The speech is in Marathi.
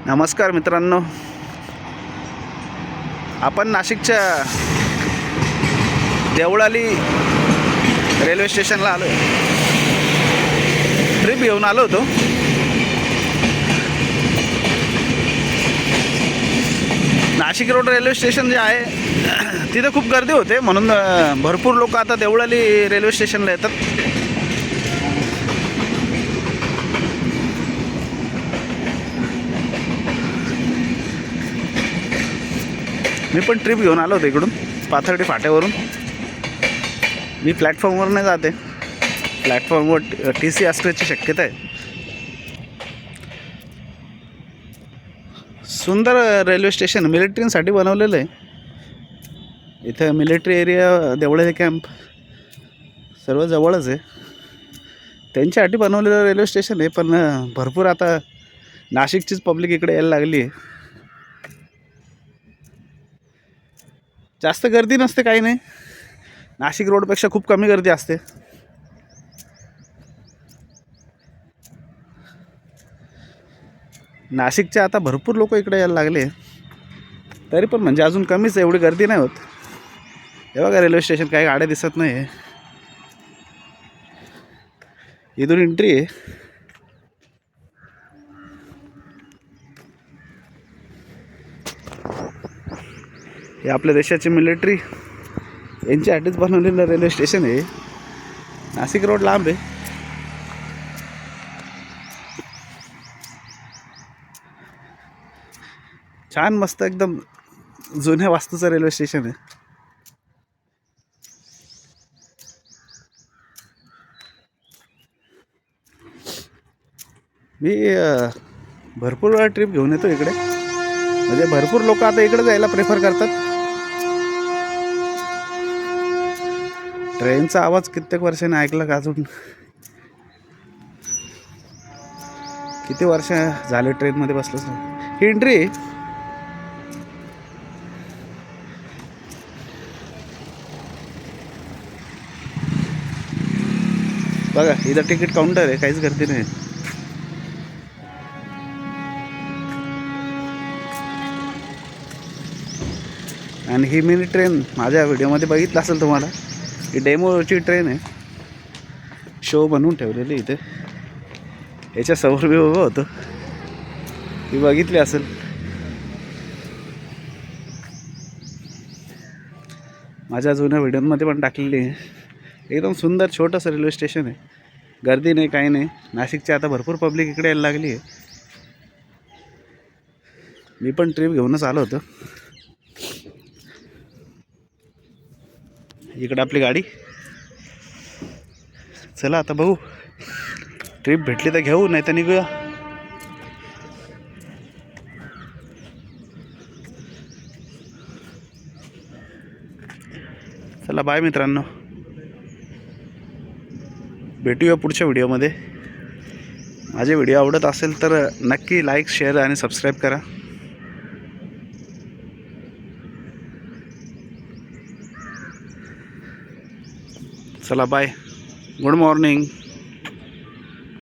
नमस्कार मित्रांनो, आपण नाशिकच्या देवळाली रेल्वे स्टेशनला आलो आहे. ट्रिप घेऊन आलो होतो. नाशिक रोड रेल्वे स्टेशन जे आहे तिथे खूप गर्दी होते, म्हणून भरपूर लोक आता देवळाली रेल्वे स्टेशनला येतात. मी पण ट्रिप घेऊन आलो होतो इकडून पाथर्डी फाट्यावरून. मी प्लॅटफॉर्मवर नाही जाते, प्लॅटफॉर्मवर TC असण्याची शक्यता आहे. सुंदर रेल्वे स्टेशन मिलिटरीसाठी बनवलेलं आहे. इथं मिलिटरी एरिया, देवळाली कॅम्प सर्व जवळच आहे. त्यांच्यासाठी बनवलेलं रेल्वे स्टेशन आहे. पण भरपूर आता नाशिकचीच पब्लिक इकडे यायला लागली आहे. जास्त गर्दी नसते, काही नाही. नाशिक रोडपेक्षा खूप कमी गर्दी असते. नाशिकचे आता भरपूर लोक इकडे यायला लागले, तरी पण म्हणजे अजून कमीच, एवढी गर्दी नाही होत. हे बघा रेल्वे स्टेशन, काही गाड्या दिसत नाही. इथून एंट्री आहे. हे आपल्या देशाचे मिलिटरी यांच्यासाठीच बनवलेलं रेल्वे स्टेशन आहे. नाशिक रोड लांब आहे. छान मस्त एकदम जुन्या वास्तूचं रेल्वे स्टेशन आहे. मी भरपूर वेळा ट्रिप घेऊन येतो इकडे, म्हणजे भरपूर लोक आता इकडे जायला प्रेफर करतात. ट्रेनचा आवाज कित्येक वर्षाने ऐकला का? अजून किती वर्ष झाले ट्रेनमध्ये बसलोच नाही. ही एंट्री आहे. बघा इथं तिकीट काउंटर आहे, काहीच गर्दी नाही. आणि ही मिनी ट्रेन माझ्या व्हिडिओमध्ये बघितलं असेल तुम्हाला. ही डेमोची ट्रेन आहे, शो बनवून ठेवलेली इथे. याच्या समोर मी उभं होतो, ती बघितली असेल. माझ्या जुन्या व्हिडिओमध्ये पण टाकलेली आहे. एकदम सुंदर छोटंसं रेल्वे स्टेशन आहे. गर्दी नाही, काही नाही. नाशिकची आता भरपूर पब्लिक इकडे यायला लागली आहे. मी पण ट्रिप घेऊनच आलो होतो. इकडं आपली गाडी. चला आता बघू, ट्रिप भेटली तर घेऊ, नाही तर निघूया. चला बाय मित्रांनो, भेटूया पुढच्या व्हिडिओमध्ये. माझे व्हिडिओ आवडत असेल तर नक्की लाईक, शेअर आणि सबस्क्राईब करा. चला बाय, गुड मॉर्निंग.